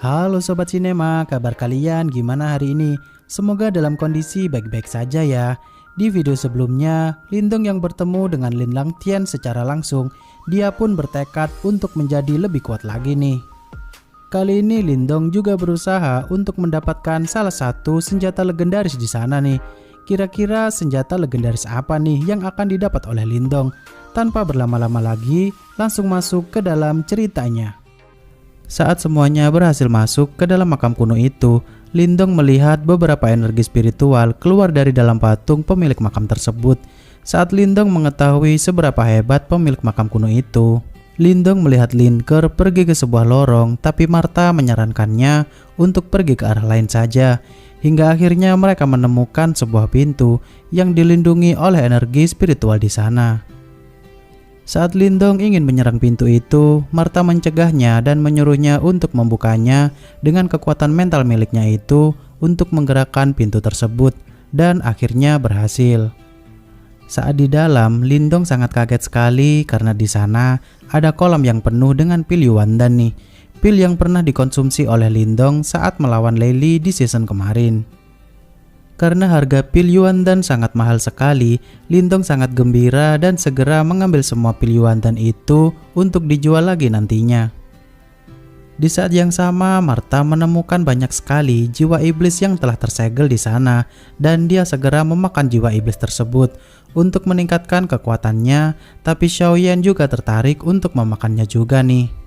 Halo Sobat Sinema, kabar kalian gimana hari ini? Semoga dalam kondisi baik-baik saja ya. Di video sebelumnya, Lindong yang bertemu dengan Lin Langtian secara langsung, dia pun bertekad untuk menjadi lebih kuat lagi nih. Kali ini Lindong juga berusaha untuk mendapatkan salah satu senjata legendaris di sana nih. Kira-kira senjata legendaris apa nih yang akan didapat oleh Lindong? Tanpa berlama-lama lagi, langsung masuk ke dalam ceritanya. Saat semuanya berhasil masuk ke dalam makam kuno itu, Lindong melihat beberapa energi spiritual keluar dari dalam patung pemilik makam tersebut. Saat Lindong mengetahui seberapa hebat pemilik makam kuno itu, Lindong melihat Linker pergi ke sebuah lorong, tapi Martha menyarankannya untuk pergi ke arah lain saja. Hingga akhirnya mereka menemukan sebuah pintu yang dilindungi oleh energi spiritual di sana. Saat Lindong ingin menyerang pintu itu, Martha mencegahnya dan menyuruhnya untuk membukanya dengan kekuatan mental miliknya itu untuk menggerakkan pintu tersebut, dan akhirnya berhasil. Saat di dalam, Lindong sangat kaget sekali karena di sana ada kolam yang penuh dengan pil Yuandan nih, pil yang pernah dikonsumsi oleh Lindong saat melawan Lei di season kemarin. Karena harga pil Yuandan sangat mahal sekali, Lindong sangat gembira dan segera mengambil semua pil Yuandan itu untuk dijual lagi nantinya. Di saat yang sama, Martha menemukan banyak sekali jiwa iblis yang telah tersegel di sana, dan dia segera memakan jiwa iblis tersebut untuk meningkatkan kekuatannya, tapi Xiaoyan juga tertarik untuk memakannya juga nih.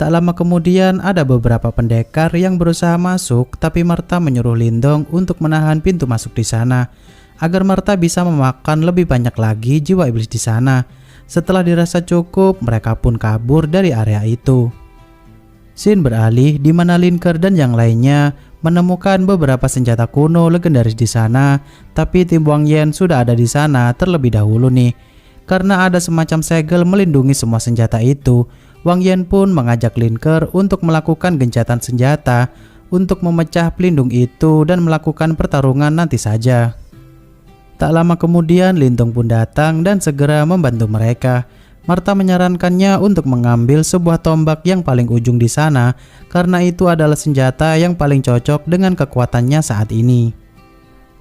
Tak lama kemudian ada beberapa pendekar yang berusaha masuk, tapi Martha menyuruh Lindong untuk menahan pintu masuk di sana agar Martha bisa memakan lebih banyak lagi jiwa iblis di sana. Setelah dirasa cukup, mereka pun kabur dari area itu. Scene beralih di mana Linker dan yang lainnya menemukan beberapa senjata kuno legendaris di sana, tapi tim Wang Yan sudah ada di sana terlebih dahulu nih. Karena ada semacam segel melindungi semua senjata itu, Wang Yan pun mengajak Linker untuk melakukan gencatan senjata untuk memecah pelindung itu dan melakukan pertarungan nanti saja. Tak lama kemudian Lindong pun datang dan segera membantu mereka. Martha menyarankannya untuk mengambil sebuah tombak yang paling ujung di sana karena itu adalah senjata yang paling cocok dengan kekuatannya saat ini.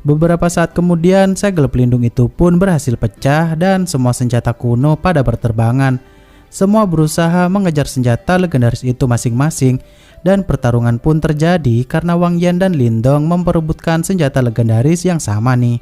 Beberapa saat kemudian segel pelindung itu pun berhasil pecah dan semua senjata kuno pada berterbangan. Semua berusaha mengejar senjata legendaris itu masing-masing, dan pertarungan pun terjadi karena Wang Yan dan Lindong memperebutkan senjata legendaris yang sama nih.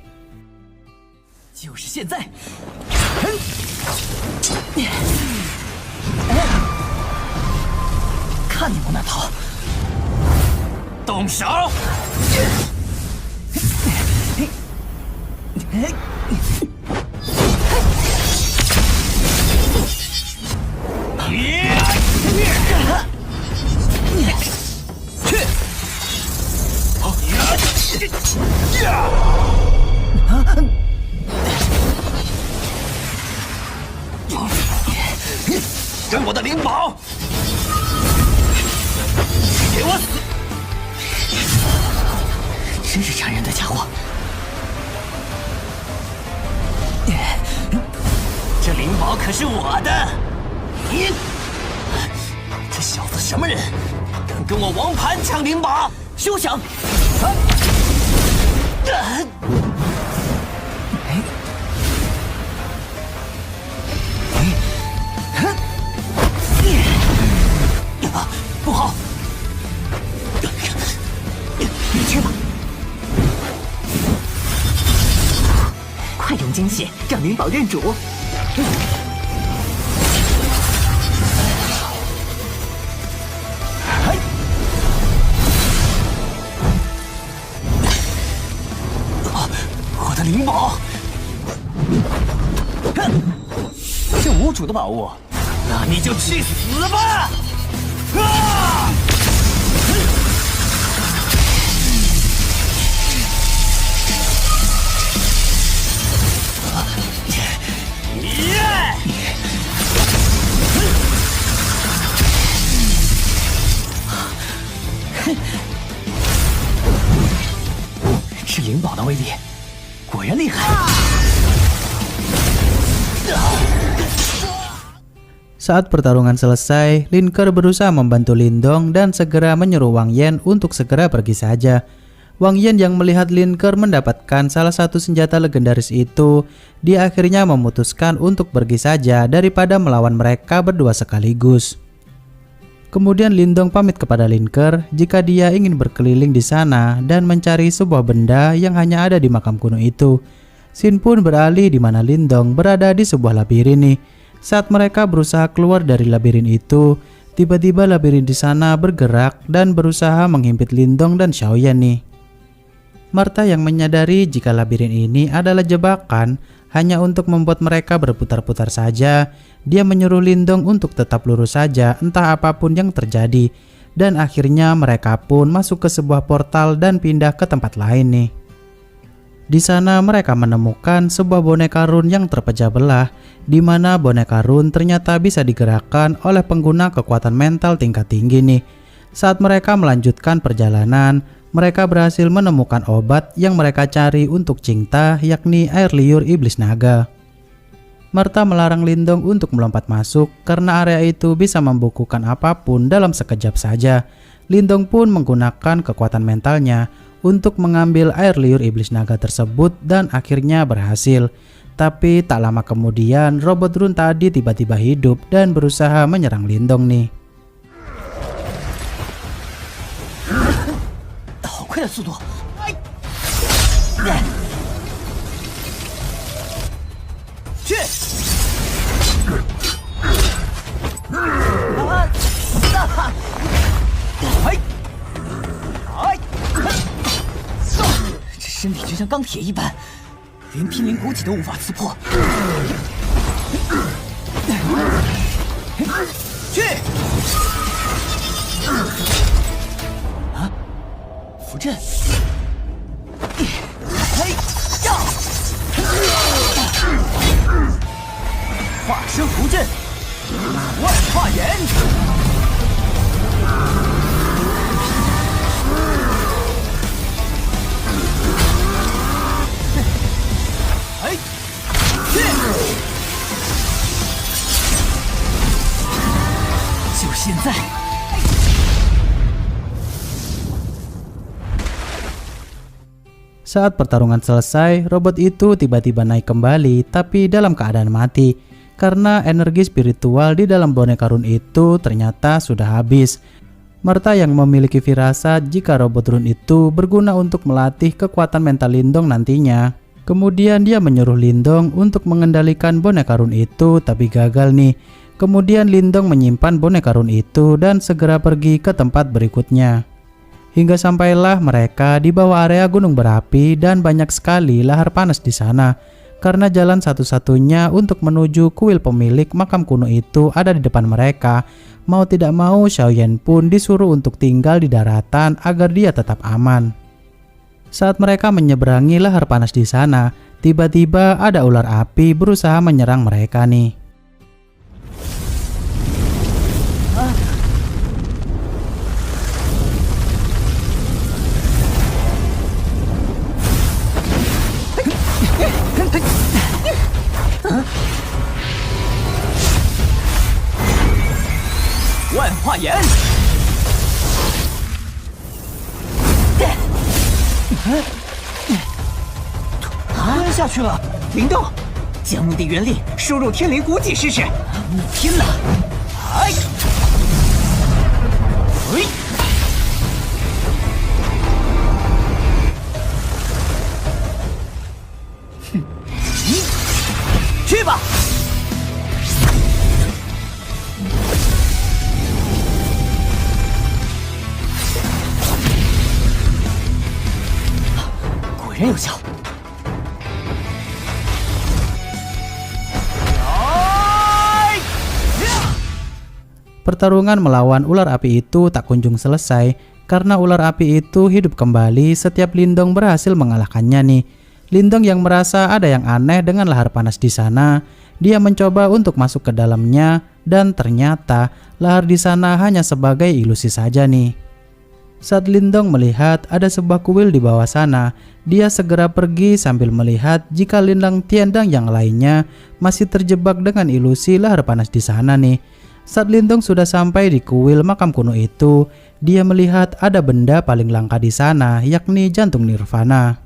Saat pertarungan selesai, Lin Ke berusaha membantu Lindong dan segera menyuruh Wang Yan untuk segera pergi saja. Wang Yan yang melihat Lin Ke mendapatkan salah satu senjata legendaris itu, dia akhirnya memutuskan untuk pergi saja daripada melawan mereka berdua sekaligus. Kemudian Lindong pamit kepada Lin Ke jika dia ingin berkeliling di sana dan mencari sebuah benda yang hanya ada di makam kuno itu. Xin pun beralih di mana Lindong berada di sebuah labirin nih. Saat mereka berusaha keluar dari labirin itu, tiba-tiba labirin di sana bergerak dan berusaha menghimpit Lindong dan Xiaoyan nih. Martha yang menyadari jika labirin ini adalah jebakan hanya untuk membuat mereka berputar-putar saja, dia menyuruh Lindong untuk tetap lurus saja entah apapun yang terjadi, dan akhirnya mereka pun masuk ke sebuah portal dan pindah ke tempat lain nih. Di sana mereka menemukan sebuah boneka run yang terpecah belah, di mana boneka run ternyata bisa digerakkan oleh pengguna kekuatan mental tingkat tinggi nih. Saat mereka melanjutkan perjalanan, mereka berhasil menemukan obat yang mereka cari untuk Cinta, yakni air liur iblis naga. Martha melarang Lindong untuk melompat masuk karena area itu bisa membukukan apapun dalam sekejap saja. Lindong pun menggunakan kekuatan mentalnya untuk mengambil air liur iblis naga tersebut dan akhirnya berhasil. Tapi tak lama kemudian robot run tadi tiba-tiba hidup dan berusaha menyerang Lindong nih. 好快的速度！去！这身体就像钢铁一般，连濒临骨体都无法刺破。去！啊！符阵！嘿呀！化身符阵，万化眼！哎，去！就现在！ Saat pertarungan selesai, robot itu tiba-tiba naik kembali tapi dalam keadaan mati karena energi spiritual di dalam boneka run itu ternyata sudah habis. Martha yang memiliki firasat jika robot run itu berguna untuk melatih kekuatan mental Lindong nantinya. Kemudian dia menyuruh Lindong untuk mengendalikan boneka run itu tapi gagal nih. Kemudian Lindong menyimpan boneka run itu dan segera pergi ke tempat berikutnya. Hingga sampailah mereka di bawah area gunung berapi dan banyak sekali lahar panas di sana. Karena jalan satu-satunya untuk menuju kuil pemilik makam kuno itu ada di depan mereka. Mau tidak mau Xiaoyan pun disuruh untuk tinggal di daratan agar dia tetap aman. Saat mereka menyeberangi lahar panas di sana, tiba-tiba ada ular api berusaha menyerang mereka nih.万化眼！吞下去了。灵动，将目的原力输入天灵骨体试试。逆天了！哎！喂！哼！去吧！ 果然有效。Pertarungan melawan ular api itu tak kunjung selesai karena ular api itu hidup kembali setiap Lindong berhasil mengalahkannya nih. Lindong yang merasa ada yang aneh dengan lahar panas di sana, dia mencoba untuk masuk ke dalamnya dan ternyata lahar di sana hanya sebagai ilusi saja nih. Saat Lindong melihat ada sebuah kuil di bawah sana, dia segera pergi sambil melihat jika Linlang Tiandang yang lainnya masih terjebak dengan ilusi lahar panas di sana nih. Saat Lindong sudah sampai di kuil makam kuno itu, dia melihat ada benda paling langka di sana, yakni jantung nirvana.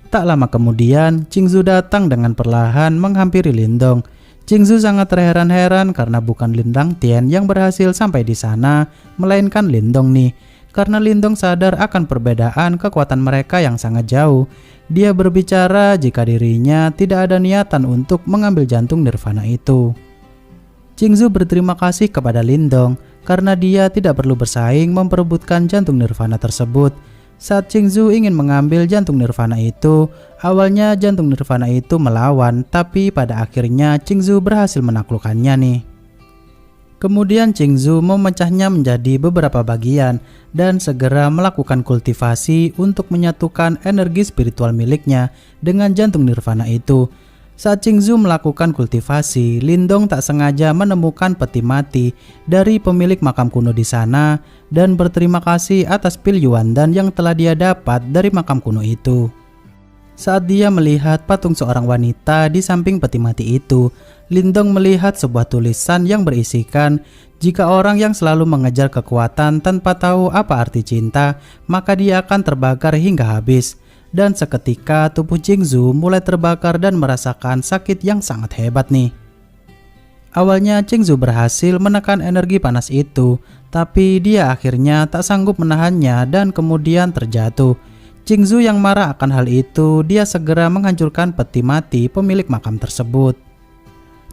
Tak lama kemudian, Qingzu datang dengan perlahan menghampiri Lindong. Qingzu sangat terheran-heran karena bukan Lin Langtian yang berhasil sampai di sana, melainkan Lindong nih. Karena Lindong sadar akan perbedaan kekuatan mereka yang sangat jauh. Dia berbicara jika dirinya tidak ada niatan untuk mengambil jantung nirvana itu. Qingzu berterima kasih kepada Lindong karena dia tidak perlu bersaing memperebutkan jantung nirvana tersebut. Saat Qingzu ingin mengambil jantung nirvana itu, awalnya jantung nirvana itu melawan, tapi pada akhirnya Qingzu berhasil menaklukkannya nih. Kemudian Qingzu memecahnya menjadi beberapa bagian dan segera melakukan kultivasi untuk menyatukan energi spiritual miliknya dengan jantung nirvana itu. Saat Qingzu melakukan kultivasi, Lindong tak sengaja menemukan peti mati dari pemilik makam kuno di sana dan berterima kasih atas pil Yuandan yang telah dia dapat dari makam kuno itu. Saat dia melihat patung seorang wanita di samping peti mati itu, Lindong melihat sebuah tulisan yang berisikan, jika orang yang selalu mengejar kekuatan tanpa tahu apa arti cinta, maka dia akan terbakar hingga habis. Dan seketika tubuh Qingzu mulai terbakar dan merasakan sakit yang sangat hebat nih. Awalnya Qingzu berhasil menekan energi panas itu, tapi dia akhirnya tak sanggup menahannya dan kemudian terjatuh. Qingzu yang marah akan hal itu, dia segera menghancurkan peti mati pemilik makam tersebut.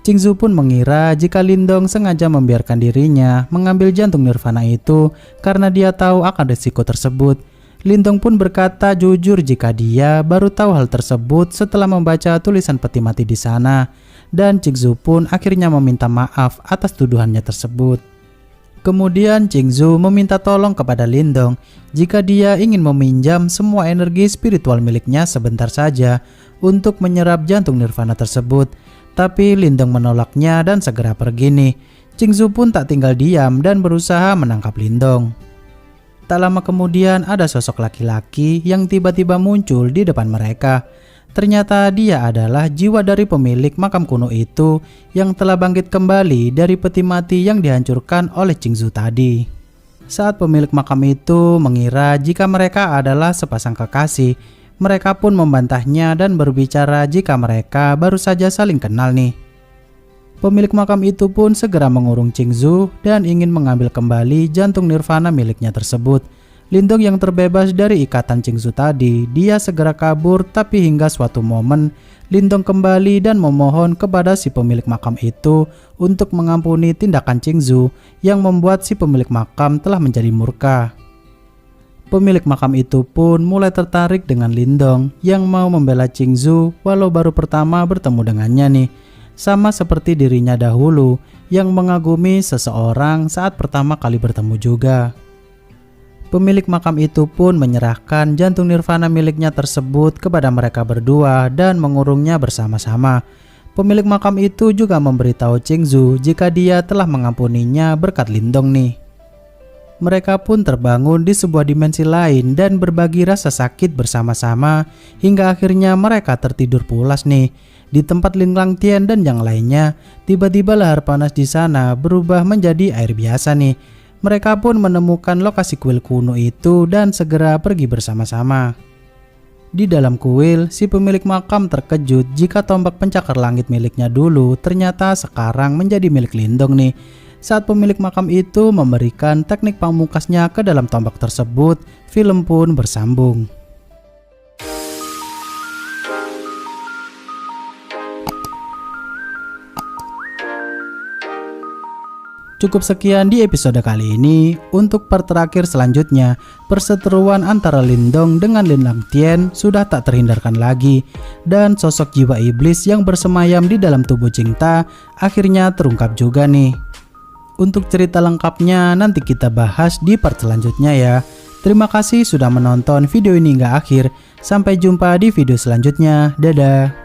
Qingzu pun mengira jika Lindong sengaja membiarkan dirinya mengambil jantung nirvana itu karena dia tahu akan risiko tersebut. Lindong pun berkata jujur jika dia baru tahu hal tersebut setelah membaca tulisan peti mati di sana, dan Qingzu pun akhirnya meminta maaf atas tuduhannya tersebut. Kemudian Qingzu meminta tolong kepada Lindong jika dia ingin meminjam semua energi spiritual miliknya sebentar saja untuk menyerap jantung nirvana tersebut, tapi Lindong menolaknya dan segera pergi nih. Qingzu pun tak tinggal diam dan berusaha menangkap Lindong. Tak lama kemudian ada sosok laki-laki yang tiba-tiba muncul di depan mereka. Ternyata dia adalah jiwa dari pemilik makam kuno itu yang telah bangkit kembali dari peti mati yang dihancurkan oleh Qingzu tadi. Saat pemilik makam itu mengira jika mereka adalah sepasang kekasih, mereka pun membantahnya dan berbicara jika mereka baru saja saling kenal nih. Pemilik makam itu pun segera mengurung Qingzu dan ingin mengambil kembali jantung nirvana miliknya tersebut. Lindong yang terbebas dari ikatan Qingzu tadi, dia segera kabur, tapi hingga suatu momen Lindong kembali dan memohon kepada si pemilik makam itu untuk mengampuni tindakan Qingzu yang membuat si pemilik makam telah menjadi murka. Pemilik makam itu pun mulai tertarik dengan Lindong yang mau membela Qingzu walau baru pertama bertemu dengannya nih. Sama seperti dirinya dahulu yang mengagumi seseorang saat pertama kali bertemu juga. Pemilik makam itu pun menyerahkan jantung nirvana miliknya tersebut kepada mereka berdua dan mengurungnya bersama-sama. Pemilik makam itu juga memberitahu Qingzu jika dia telah mengampuninya berkat Lindong nih. Mereka pun terbangun di sebuah dimensi lain dan berbagi rasa sakit bersama-sama hingga akhirnya mereka tertidur pulas nih. Di tempat Lin Langtian dan yang lainnya, tiba-tiba lahar panas di sana berubah menjadi air biasa nih. Mereka pun menemukan lokasi kuil kuno itu dan segera pergi bersama-sama. Di dalam kuil, si pemilik makam terkejut jika tombak pencakar langit miliknya dulu ternyata sekarang menjadi milik Lindong nih. Saat pemilik makam itu memberikan teknik pamungkasnya ke dalam tombak tersebut, film pun bersambung. Cukup sekian di episode kali ini. Untuk part terakhir selanjutnya, perseteruan antara Lindong dengan Lin Langtian sudah tak terhindarkan lagi, dan sosok jiwa iblis yang bersemayam di dalam tubuh Qingta akhirnya terungkap juga nih. Untuk cerita lengkapnya nanti kita bahas di part selanjutnya ya. Terima kasih sudah menonton video ini hingga akhir. Sampai jumpa di video selanjutnya. Dadah.